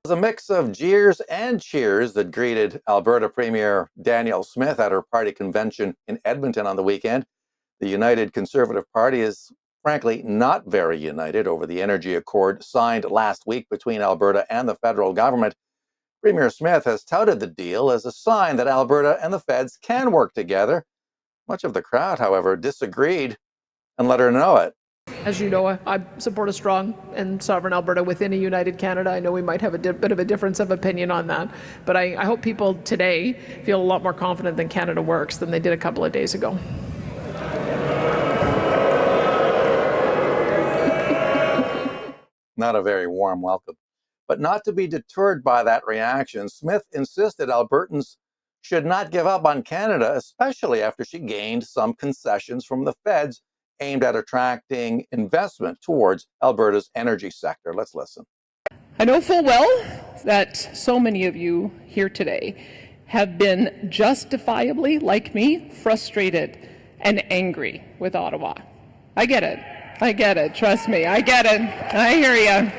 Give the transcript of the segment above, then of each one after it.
It was a mix of jeers and cheers that greeted Alberta Premier Danielle Smith at her party convention in Edmonton on the weekend. The United Conservative Party is frankly not very united over the energy accord signed last week between Alberta and the federal government. Premier Smith has touted the deal as a sign that Alberta and the feds can work together. Much of the crowd, however, disagreed and let her know it. As you know, I support a strong and sovereign Alberta within a united Canada. I know we might have a bit of a difference of opinion on that, but I hope people today feel a lot more confident that Canada works than they did a couple of days ago. Not a very warm welcome. But not to be deterred by that reaction, Smith insisted Albertans should not give up on Canada, especially after she gained some concessions from the feds aimed at attracting investment towards Alberta's energy sector. Let's listen. I know full well that so many of you here today have been justifiably, like me, frustrated and angry with Ottawa. I get it. I get it. Trust me. I get it. I hear you.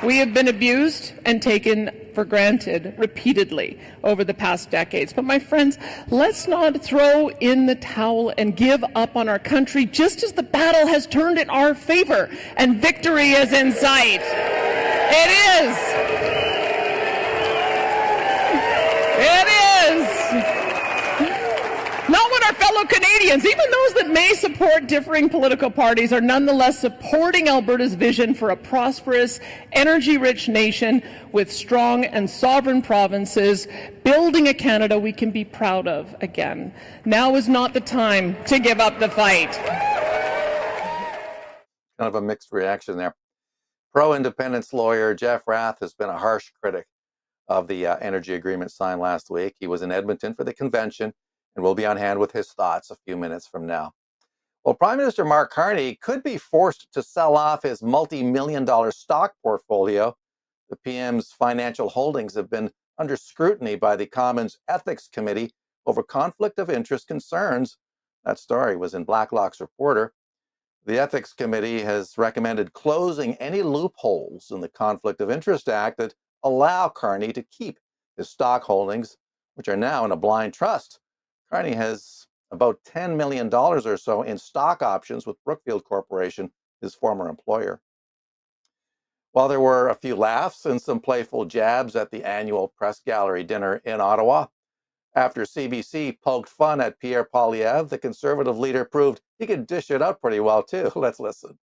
We have been abused and taken for granted repeatedly over the past decades. But my friends, let's not throw in the towel and give up on our country just as the battle has turned in our favor and victory is in sight. It is. It is. Not when our fellow Canadians, even those that may support differing political parties, are nonetheless supporting Alberta's vision for a prosperous, energy-rich nation with strong and sovereign provinces, building a Canada we can be proud of again. Now is not the time to give up the fight. Kind of a mixed reaction there. Pro-independence lawyer Jeff Rath has been a harsh critic of the energy agreement signed last week. He was in Edmonton for the convention and will be on hand with his thoughts a few minutes from now. Well, Prime Minister Marc Carney could be forced to sell off his multi-million-dollar stock portfolio. The PM's financial holdings have been under scrutiny by the Commons Ethics Committee over conflict of interest concerns. That story was in Blacklock's Reporter. The Ethics Committee has recommended closing any loopholes in the Conflict of Interest Act that allow Carney to keep his stock holdings, which are now in a blind trust. Carney has about $10 million or so in stock options with Brookfield Corporation, his former employer. While there were a few laughs and some playful jabs at the annual press gallery dinner in Ottawa, after CBC poked fun at Pierre Poilievre, the Conservative leader proved he could dish it out pretty well too. Let's listen.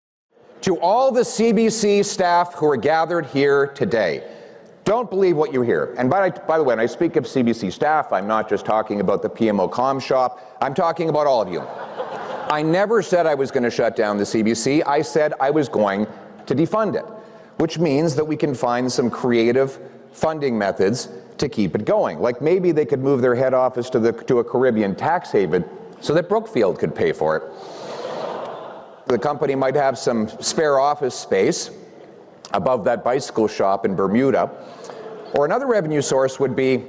To all the CBC staff who are gathered here today, don't believe what you hear. And by the way, when I speak of CBC staff, I'm not just talking about the PMO comm shop. I'm talking about all of you. I never said I was going to shut down the CBC. I said I was going to defund it, which means that we can find some creative funding methods to keep it going. Like maybe they could move their head office to a Caribbean tax haven so that Brookfield could pay for it. The company might have some spare office space above that bicycle shop in Bermuda. Or another revenue source would be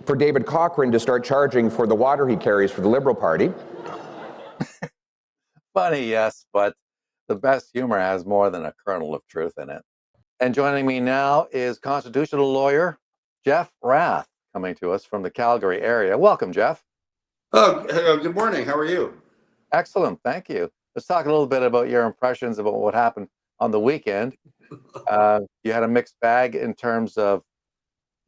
for David Cochrane to start charging for the water he carries for the Liberal Party. Funny, yes, but the best humor has more than a kernel of truth in it. And joining me now is constitutional lawyer Jeff Rath, coming to us from the Calgary area. Welcome, Jeff. Oh, good morning. How are you? Excellent, thank you. Let's talk a little bit about your impressions about what happened on the weekend. You had a mixed bag in terms of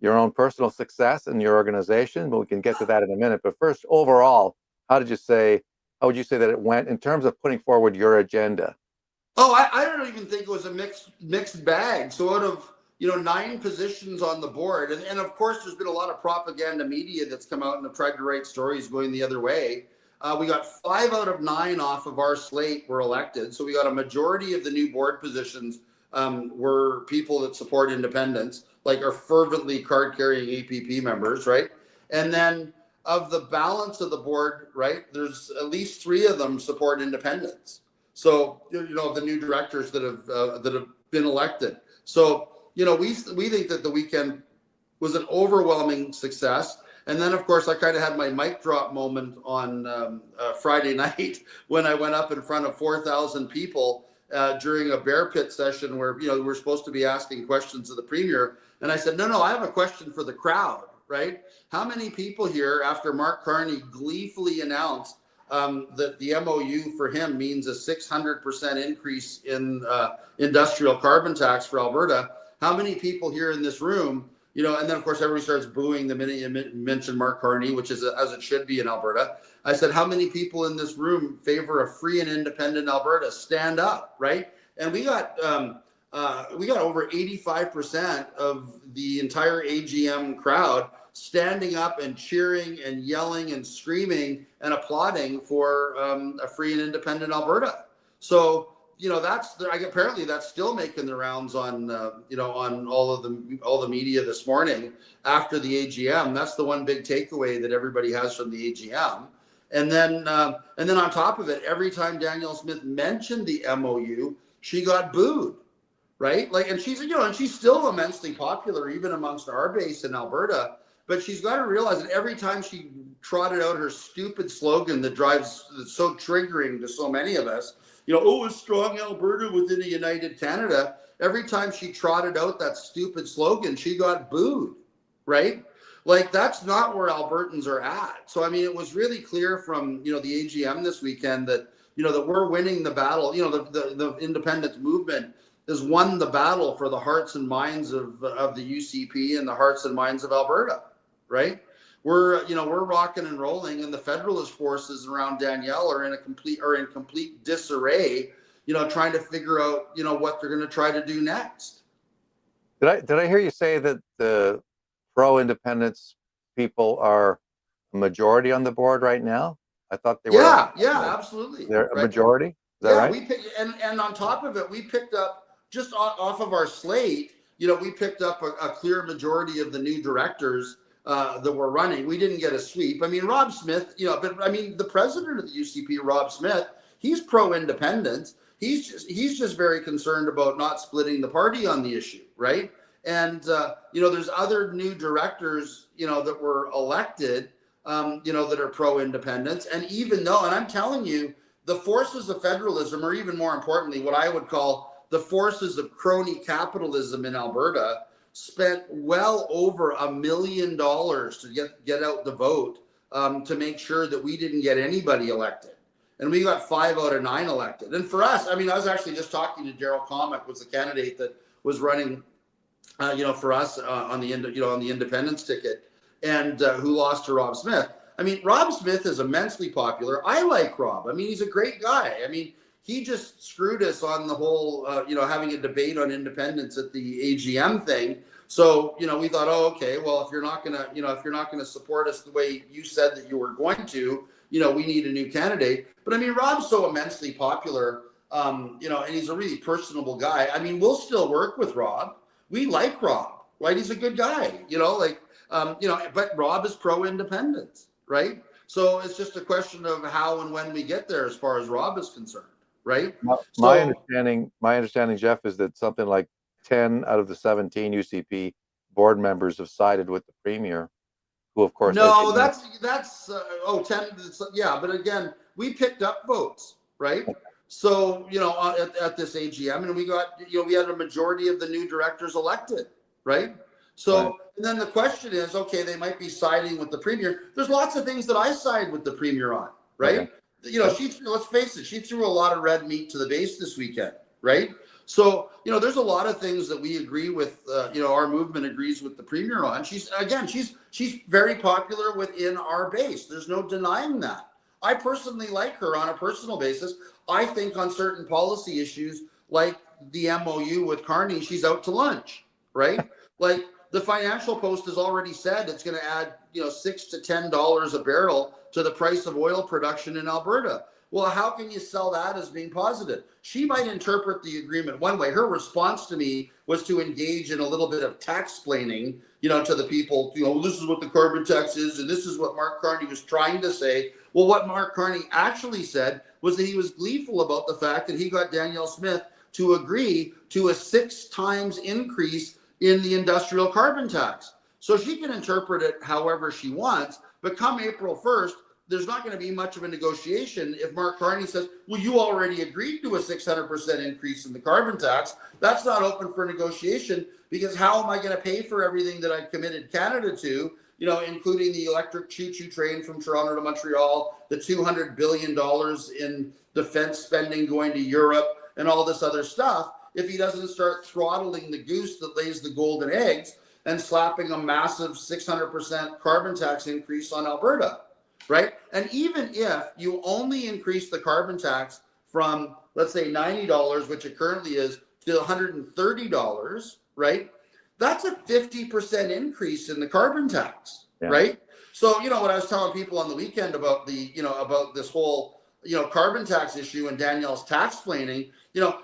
your own personal success and your organization, but we can get to that in a minute. But first, overall, how would you say that it went in terms of putting forward your agenda? Oh, I don't even think it was a mixed bag. So out of 9 positions on the board, and of course there's been a lot of propaganda media that's come out and have tried to write stories going the other way. We got 5 out of 9 off of our slate were elected. So we got a majority of the new board positions were people that support independence, like are fervently card-carrying APP members, right? And then of the balance of the board, right, there's at least 3 of them support independence. So, the new directors that have been elected. So, we think that the weekend was an overwhelming success. And then, of course, I kind of had my mic drop moment on Friday night when I went up in front of 4,000 people during a bear pit session where, we're supposed to be asking questions of the Premier. And I said, no, I have a question for the crowd, right? How many people here, after Marc Carney gleefully announced that the MOU for him means a 600% increase in industrial carbon tax for Alberta, how many people here in this room, and then of course everybody starts booing the minute you mention Marc Carney, which is as it should be in Alberta. I said, how many people in this room favor a free and independent Alberta? Stand up, right? And we got over 85% of the entire AGM crowd standing up and cheering and yelling and screaming and applauding for a free and independent Alberta. So, apparently that's still making the rounds on on all the media this morning after the AGM. That's the one big takeaway that everybody has from the AGM. And then on top of it, every time Danielle Smith mentioned the MOU, she got booed, right? And she's and she's still immensely popular even amongst our base in Alberta. But she's got to realize that every time she trotted out her stupid slogan that's so triggering to so many of us, a strong Alberta within a united Canada. Every time she trotted out that stupid slogan, she got booed, right? That's not where Albertans are at. So, it was really clear from, the AGM this weekend that, that we're winning the battle. The independence movement has won the battle for the hearts and minds of the UCP and the hearts and minds of Alberta, right? We're rocking and rolling, and the Federalist forces around Danielle are in complete disarray, trying to figure out, what they're going to try to do next. Did I hear you say that the pro-independence people are a majority on the board right now? I thought they were. Yeah, absolutely. They're a majority. Is that right? We picked, and on top of it, we picked up just off of our slate. We picked up a clear majority of the new directors that were running. We didn't get a sweep. Rob Smith, but the president of the UCP, Rob Smith, he's pro-independence. He's just very concerned about not splitting the party on the issue, right? And there's other new directors, that were elected, that are pro-independence. And and I'm telling you, the forces of federalism, or even more importantly, what I would call the forces of crony capitalism in Alberta, spent well over $1 million to get out the vote to make sure that we didn't get anybody elected. And we got 5 out of 9 elected. And for us, I was actually just talking to Daryl Comic, was the candidate that was running, for us on the independence ticket, and who lost to Rob Smith. Rob Smith is immensely popular. I like Rob. He's a great guy. He just screwed us on the whole, having a debate on independence at the AGM thing. So, we thought, okay, well, if you're not gonna support us the way you said that you were going to, we need a new candidate. But Rob's so immensely popular, and he's a really personable guy. We'll still work with Rob. We like Rob, right? He's a good guy, but Rob is pro-independence, right? So it's just a question of how and when we get there as far as Rob is concerned. Right. My understanding, Jeff, is that something like 10 out of the 17 UCP board members have sided with the Premier, who, of course, no, that's 10. Yeah, but again, we picked up votes, right? So at this AGM, and we got we had a majority of the new directors elected, right? So right. And then the question is, okay, they might be siding with the Premier. There's lots of things that I side with the Premier on, right? Okay. Let's face it, she threw a lot of red meat to the base this weekend, right? So, there's a lot of things that we agree with, our movement agrees with the Premier on. She's very popular within our base. There's no denying that. I personally like her on a personal basis. I think on certain policy issues, like the MOU with Carney, she's out to lunch, right? Like the Financial Post has already said it's going to add, $6 to $10 a barrel to the price of oil production in Alberta. Well, how can you sell that as being positive? She might interpret the agreement one way. Her response to me was to engage in a little bit of tax-splaining, to the people, this is what the carbon tax is, and this is what Marc Carney was trying to say. Well, what Marc Carney actually said was that he was gleeful about the fact that he got Danielle Smith to agree to a 6 times increase in the industrial carbon tax. So she can interpret it however she wants, but come April 1st, there's not going to be much of a negotiation if Marc Carney says, well, you already agreed to a 600% increase in the carbon tax. That's not open for negotiation, because how am I going to pay for everything that I've committed Canada to, including the electric choo-choo train from Toronto to Montreal, the $200 billion in defense spending going to Europe, and all this other stuff, if he doesn't start throttling the goose that lays the golden eggs and slapping a massive 600% carbon tax increase on Alberta, right? And even if you only increase the carbon tax from, let's say, $90, which it currently is, to $130, right? That's a 50% increase in the carbon tax, right? So, what I was telling people on the weekend about about this whole, carbon tax issue and Danielle's tax planning,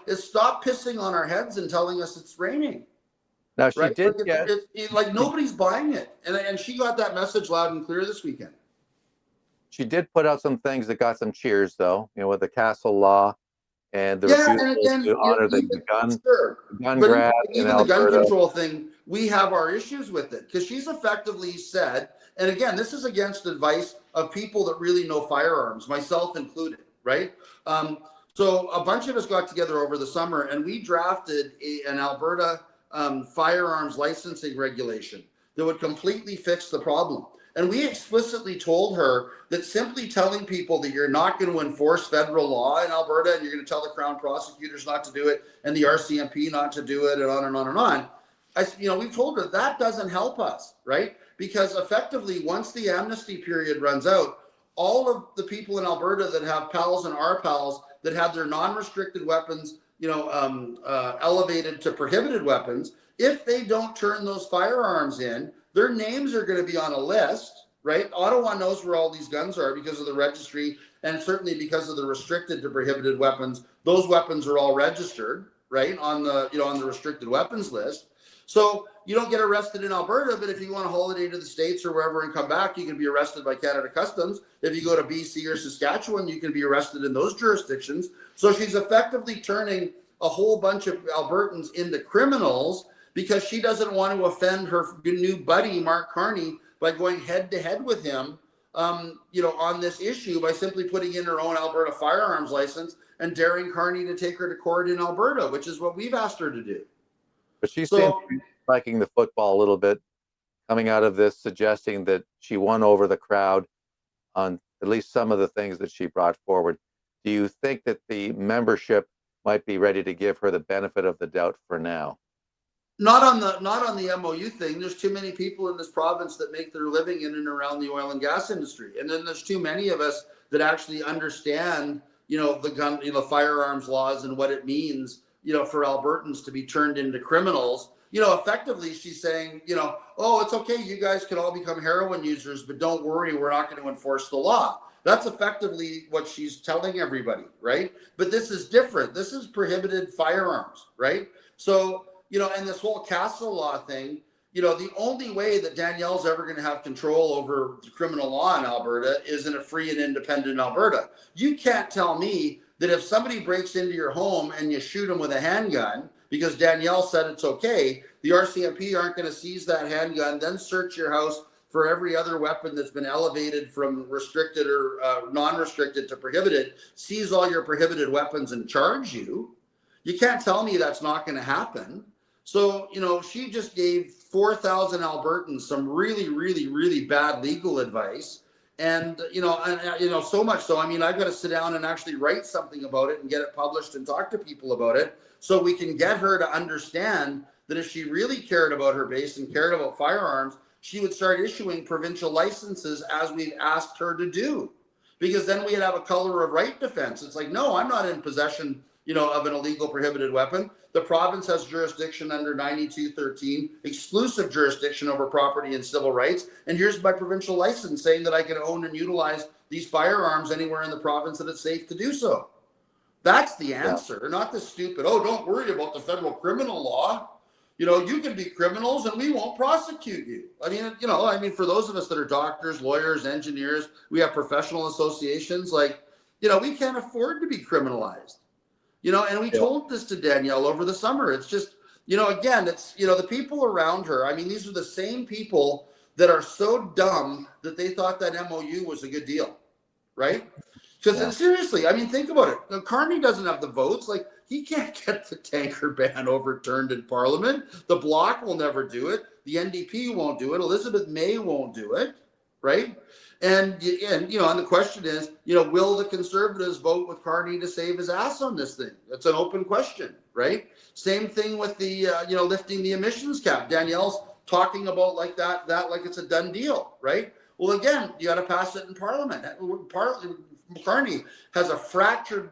is stop pissing on our heads and telling us it's raining. Now, she right? did like nobody's buying it. And she got that message loud and clear this weekend. She did put out some things that got some cheers, though, with the Castle Law and the refusal to honor the gun grab in even Alberta. The gun control thing, we have our issues with it, because she's effectively said, and again, this is against advice of people that really know firearms, myself included, right? So a bunch of us got together over the summer and we drafted an Alberta firearms licensing regulation that would completely fix the problem. And we explicitly told her that simply telling people that you're not going to enforce federal law in Alberta, and you're going to tell the Crown prosecutors not to do it and the RCMP not to do it, and on and on and on. We've told her that doesn't help us, right? Because effectively, once the amnesty period runs out, all of the people in Alberta that have PALs and RPALs that had their non-restricted weapons, elevated to prohibited weapons, if they don't turn those firearms in, their names are going to be on a list, right? Ottawa knows where all these guns are because of the registry, and certainly because of the restricted to prohibited weapons. Those weapons are all registered, right, on the on the restricted weapons list. So you don't get arrested in Alberta, but if you want a holiday to the States or wherever and come back, you can be arrested by Canada Customs. If you go to BC or Saskatchewan, you can be arrested in those jurisdictions. So she's effectively turning a whole bunch of Albertans into criminals because she doesn't want to offend her new buddy, Marc Carney, by going head to head with him, on this issue by simply putting in her own Alberta firearms license and daring Carney to take her to court in Alberta, which is what we've asked her to do. But she seems to be liking the football a little bit, coming out of this, suggesting that she won over the crowd on at least some of the things that she brought forward. Do you think that the membership might be ready to give her the benefit of the doubt for now? Not on the MOU thing. There's too many people in this province that make their living in and around the oil and gas industry, and then there's too many of us that actually understand, the gun, firearms laws and what it means, for Albertans to be turned into criminals. Effectively, she's saying, oh, it's okay, you guys can all become heroin users, but don't worry, we're not going to enforce the law. That's effectively what she's telling everybody, right? But this is different. This is prohibited firearms, right? So, and this whole Castle Law thing, the only way that Danielle's ever going to have control over the criminal law in Alberta is in a free and independent Alberta. You can't tell me that if somebody breaks into your home and you shoot them with a handgun, because Danielle said it's okay, the RCMP aren't going to seize that handgun, then search your house for every other weapon that's been elevated from restricted or non-restricted to prohibited, seize all your prohibited weapons and charge you. You can't tell me that's not going to happen. So, she just gave 4,000 Albertans some really, really, really bad legal advice. And, so much so, I've got to sit down and actually write something about it and get it published and talk to people about it so we can get her to understand that if she really cared about her base and cared about firearms, she would start issuing provincial licenses as we've asked her to do, because then we'd have a color of right defense. It's like, no, I'm not in possession, of an illegal prohibited weapon. The province has jurisdiction under 9213, exclusive jurisdiction over property and civil rights. And here's my provincial license saying that I can own and utilize these firearms anywhere in the province that it's safe to do so. That's the answer, not the stupid, oh, don't worry about the federal criminal law. You can be criminals and we won't prosecute you. For those of us that are doctors, lawyers, engineers, we have professional associations, we can't afford to be criminalized. And we told this to Danielle over the summer. It's just, again, it's, the people around her. These are the same people that are so dumb that they thought that MOU was a good deal. right? Because seriously, I mean, think about it. Now, Carney doesn't have the votes. Like, he can't get the tanker ban overturned in Parliament. The Bloc will never do it. The NDP won't do it. Elizabeth May won't do it, right? And the question is, will the Conservatives vote with Carney to save his ass on this thing? That's an open question, right? Same thing with the, lifting the emissions cap. Danielle's talking about that like it's a done deal, right? Well, again, you got to pass it in Parliament. Carney has a fractured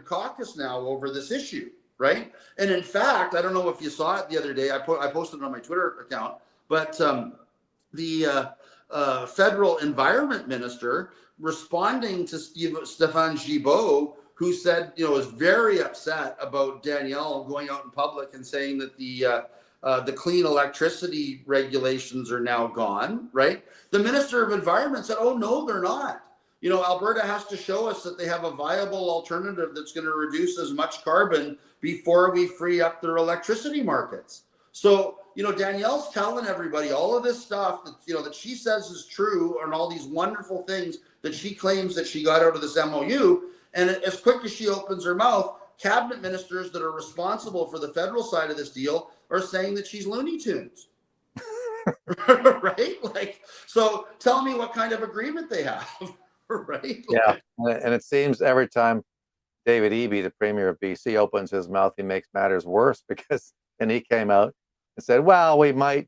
caucus now over this issue, right? And in fact, I don't know if you saw it the other day. I posted it on my Twitter account, but the federal environment minister responding to Stéphane Gibault, who said, was very upset about Danielle going out in public and saying that the clean electricity regulations are now gone, right? The Minister of Environment said, oh, no, they're not. Alberta has to show us that they have a viable alternative that's going to reduce as much carbon before we free up their electricity markets. So, Danielle's telling everybody all of this stuff that, that she says is true, and all these wonderful things that she claims that she got out of this MOU. And as quick as she opens her mouth, cabinet ministers that are responsible for the federal side of this deal are saying that she's Looney Tunes. Right? So tell me what kind of agreement they have. Right? Yeah. And it seems every time David Eby, the Premier of BC, opens his mouth, he makes matters worse, and he came out and said, well, we might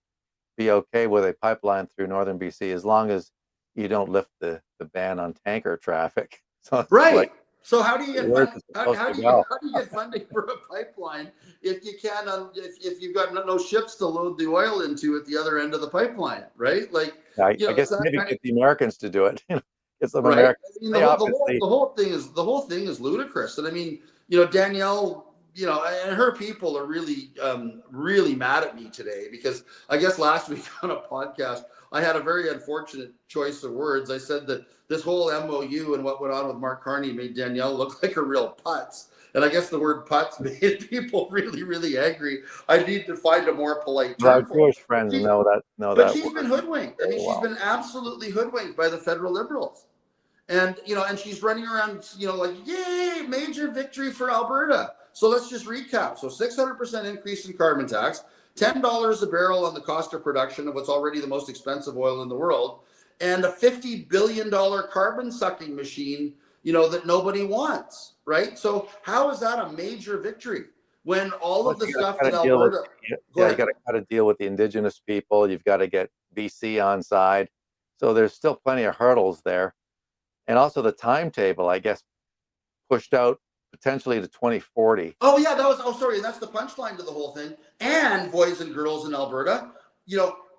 be okay with a pipeline through northern BC as long as you don't lift the ban on tanker traffic. So right. So how do you get how do you get funding for a pipeline if you can't if you've got no ships to load the oil into at the other end of the pipeline, right? I guess maybe get the Americans to do it. Get some right. Americans. I mean, the whole thing is ludicrous. And I mean, Danielle, and her people are really really mad at me today, because I guess last week on a podcast I had a very unfortunate choice of words. I said that this whole MOU and what went on with Marc Carney made Danielle look like a real putz. And I guess the word putz made people really, really angry. I need to find a more polite term. Our Jewish friends know that. But she's been hoodwinked. I mean, she's been absolutely hoodwinked by the federal Liberals. And, and she's running around, yay, major victory for Alberta. So let's just recap. So 600% increase in carbon tax, $10 a barrel on the cost of production of what's already the most expensive oil in the world, and a $50 billion carbon sucking machine, that nobody wants, right? So how is that a major victory when all of the stuff in Alberta... you got to deal with the Indigenous people. You've got to get BC on side. So there's still plenty of hurdles there. And also the timetable, I guess, pushed out potentially to 2040. Oh, yeah, that's the punchline to the whole thing. And boys and girls in Alberta,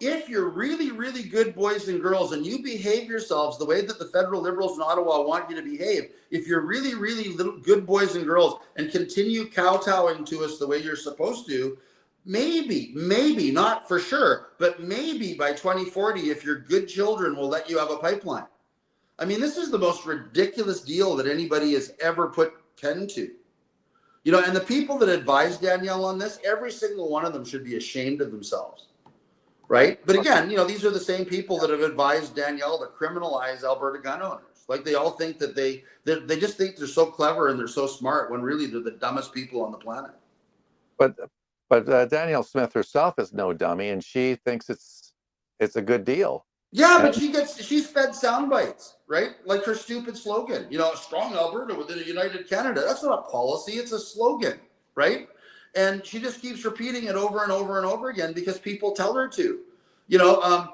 if you're really, really good boys and girls and you behave yourselves the way that the federal Liberals in Ottawa want you to behave, if you're really, really good boys and girls and continue kowtowing to us the way you're supposed to, maybe, not for sure, but maybe by 2040, if you're good children, we'll let you have a pipeline. I mean, this is the most ridiculous deal that anybody has ever put pen to. And the people that advised Danielle on this, every single one of them should be ashamed of themselves. Right? But again, these are the same people that have advised Danielle to criminalize Alberta gun owners. They all think that they just think they're so clever and they're so smart, when really they're the dumbest people on the planet. But Danielle Smith herself is no dummy, and she thinks it's a good deal. Yeah, but she's fed sound bites, right? Like her stupid slogan, a strong Alberta within a united Canada. That's not a policy, it's a slogan, right? And she just keeps repeating it over and over and over again because people tell her to. I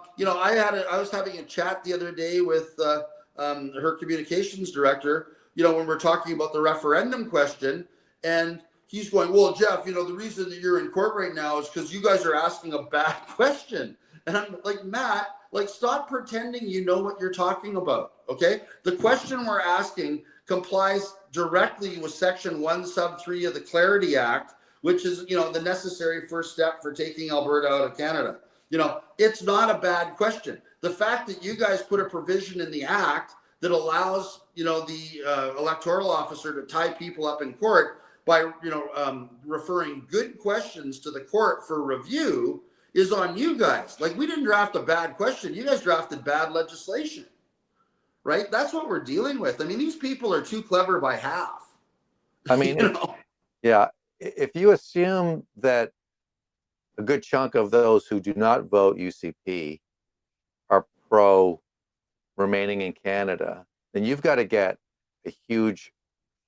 was having a chat the other day with her communications director, when we're talking about the referendum question, and he's going, well, Jeff, the reason that you're in court right now is because you guys are asking a bad question. And I'm like, Matt, stop pretending you know what you're talking about, okay? The question we're asking complies directly with Section 1 Sub 3 of the Clarity Act, which is, the necessary first step for taking Alberta out of Canada. It's not a bad question. The fact that you guys put a provision in the act that allows, the electoral officer to tie people up in court by, referring good questions to the court for review is on you guys. We didn't draft a bad question. You guys drafted bad legislation, right? That's what we're dealing with. I mean, these people are too clever by half. I mean, You know? yeah, if you assume that a good chunk of those who do not vote UCP are pro remaining in Canada, then you've got to get a huge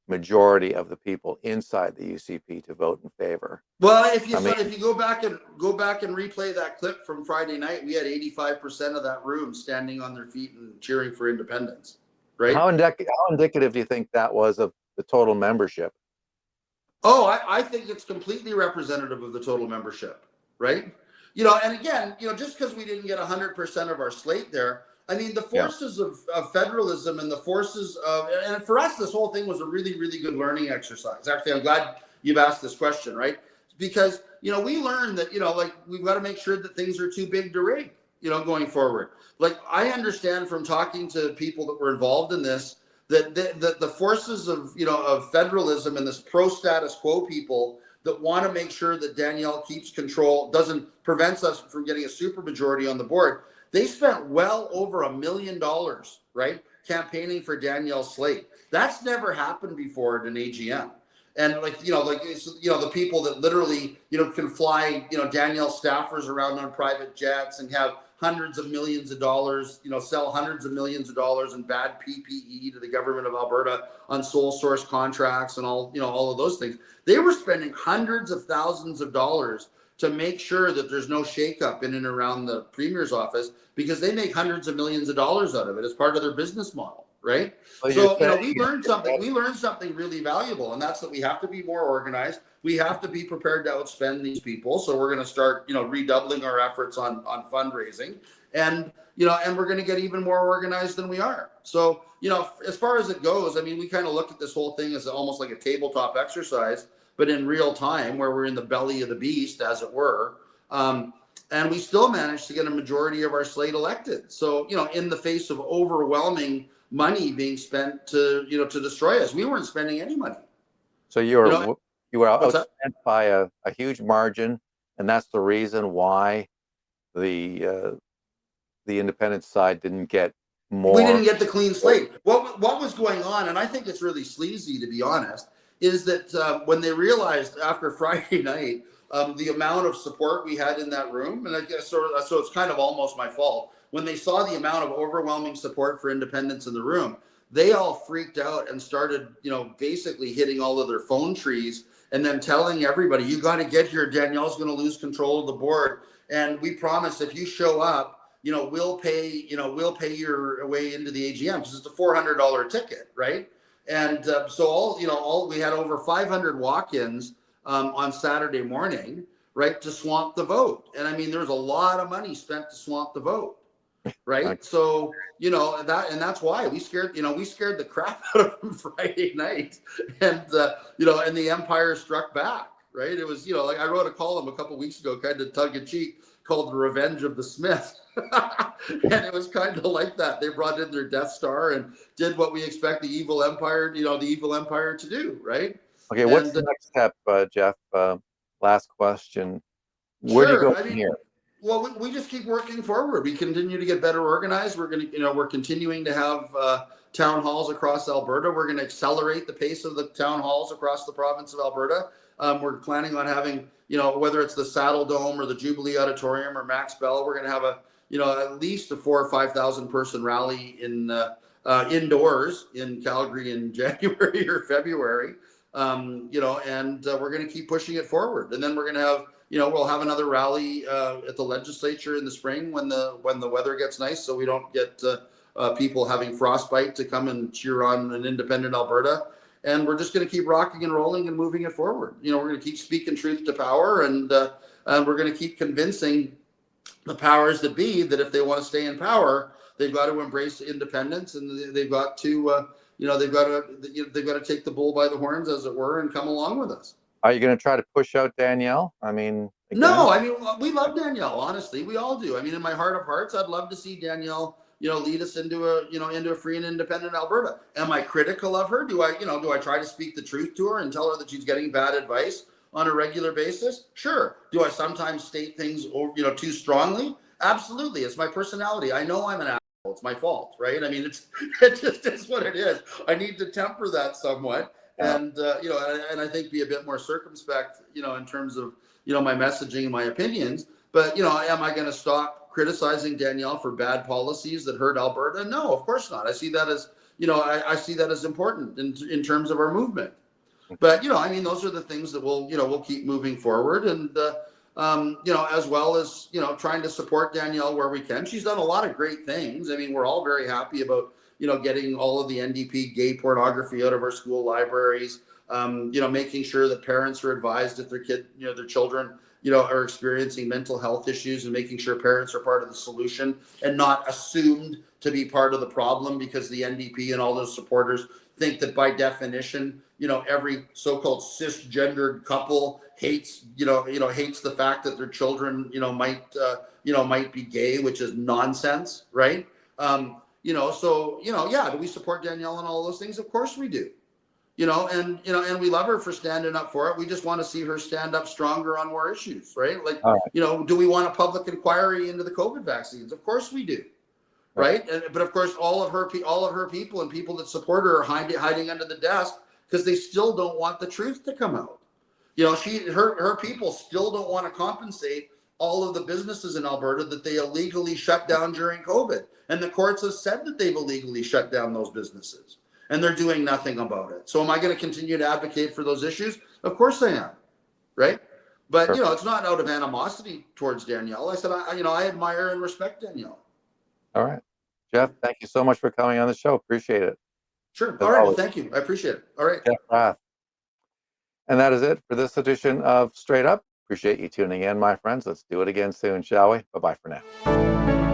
majority of the people inside the UCP to vote in favor. Well, if you I mean, if you go back and replay that clip from Friday night, we had 85% of that room standing on their feet and cheering for independence, right? how indicative do you think that was of the total membership? Oh, I think it's completely representative of the total membership, right? You know, and again, you know, just because we didn't get 100% of our slate there, I mean, the forces of federalism and the forces of, and for us, this whole thing was a really, really good learning exercise. Actually, I'm glad you've asked this question, right? Because, you know, we learned that, you know, like we've got to make sure that things are too big to rig, you know, going forward. Like I understand from talking to people that were involved in this, that the forces of, you know, of federalism and this pro status quo people that want to make sure that Danielle keeps control, prevents us from getting a super majority on the board. They spent well over $1 million, right, campaigning for Danielle slate. That's never happened before at an AGM. And like, you know, it's, you know, the people that literally, you know, can fly, you know, Danielle staffers around on private jets and have hundreds of millions of dollars, you know, sell hundreds of millions of dollars in bad PPE to the government of Alberta on sole source contracts and all, you know, all of those things. They were spending hundreds of thousands of dollars to make sure that there's no shakeup in and around the Premier's office, because they make hundreds of millions of dollars out of it as part of their business model, right? Well, So, you know, we learned something really valuable, and that's that we have to be more organized. We have to be prepared to outspend these people. So we're going to start, you know, redoubling our efforts on fundraising, and, you know, and we're going to get even more organized than we are. So, you know, as far as it goes, I mean, we kind of looked at this whole thing as almost like a tabletop exercise, but in real time, where we're in the belly of the beast, as it were. And we still managed to get a majority of our slate elected. So, you know, in the face of overwhelming money being spent to, you know, to destroy us, we weren't spending any money. So you were outspent by a huge margin, and that's the reason why the independent side didn't get more. We didn't get the clean slate. What was going on, and I think it's really sleazy, to be honest, is that when they realized after Friday night the amount of support we had in that room, and I guess so it's kind of almost my fault. When they saw the amount of overwhelming support for independence in the room, they all freaked out and started, you know, basically hitting all of their phone trees and then telling everybody, you got to get here. Danielle's going to lose control of the board. And we promise if you show up, you know, we'll pay your way into the AGM, because it's a $400 ticket, right? And so we had over 500 walk-ins on Saturday morning, right, to swamp the vote. And I mean, there was a lot of money spent to swamp the vote, right? So, you know, that's why we scared the crap out of them Friday night, and you know, and the Empire struck back, right? It was, you know, like I wrote a column a couple weeks ago, kind of tongue in cheek, called "The Revenge of the Smith," and it was kind of like that. They brought in their Death Star and did what we expect the evil empire, to do, right? Okay, what's the next step, Jeff? Last question. Where do you go from here? Well, we just keep working forward. We continue to get better organized. We're continuing to have town halls across Alberta. We're going to accelerate the pace of the town halls across the province of Alberta. We're planning on having, you know, whether it's the Saddle Dome or the Jubilee Auditorium or Max Bell, we're going to have at least a 4,000 or 5,000 person rally in indoors in Calgary in January or February. And we're going to keep pushing it forward. And then we're going to have, we'll have another rally at the legislature in the spring when the weather gets nice, so we don't get people having frostbite to come and cheer on an independent Alberta. And we're just going to keep rocking and rolling and moving it forward. We're going to keep speaking truth to power, and we're going to keep convincing the powers that be that if they want to stay in power, they've got to embrace independence, and they've got to they've got to take the bull by the horns, as it were, and come along with us. Are you going to try to push out Danielle? I mean, again? No, I mean, we love Danielle. Honestly, we all do. I mean, in my heart of hearts, I'd love to see Danielle, lead us into a free and independent Alberta. Am I critical of her? Do I try to speak the truth to her and tell her that she's getting bad advice on a regular basis? Sure. Do I sometimes state things, too strongly? Absolutely. It's my personality. I know I'm an it's my fault, right? I mean, it just is what it is. I need to temper that somewhat, and and I think be a bit more circumspect, in terms of my messaging and my opinions. But am I going to stop criticizing Danielle for bad policies that hurt Alberta? No, of course not. I see that as I see that as important in terms of our movement. But I mean, those are the things that we'll keep moving forward, and as well as trying to support Danielle where we can. She's done a lot of great things. I mean, we're all very happy about getting all of the NDP gay pornography out of our school libraries. Making sure that parents are advised if their children are experiencing mental health issues, and making sure parents are part of the solution and not assumed to be part of the problem, because the NDP and all those supporters think that by definition, every so-called cisgendered couple hates the fact that their children, might be gay, which is nonsense, right? Do we support Danielle and all those things? Of course we do. And we love her for standing up for it. We just want to see her stand up stronger on more issues, right? Like, do we want a public inquiry into the COVID vaccines? Of course we do, right? But of course, all of her people and people that support her are hiding under the desk because they still don't want the truth to come out. Her people still don't want to compensate all of the businesses in Alberta that they illegally shut down during COVID, and the courts have said that they've illegally shut down those businesses. And they're doing nothing about it. So am I going to continue to advocate for those issues? Of course I am, right? But it's not out of animosity towards Danielle. I said I admire and respect Danielle. All right, Jeff, thank you so much for coming on the show. Appreciate it. Sure. All right. Well, thank you. I appreciate it. All right. Jeff Rath. And that is it for this edition of Straight Up. Appreciate you tuning in, my friends. Let's do it again soon, shall we? Bye-bye for now.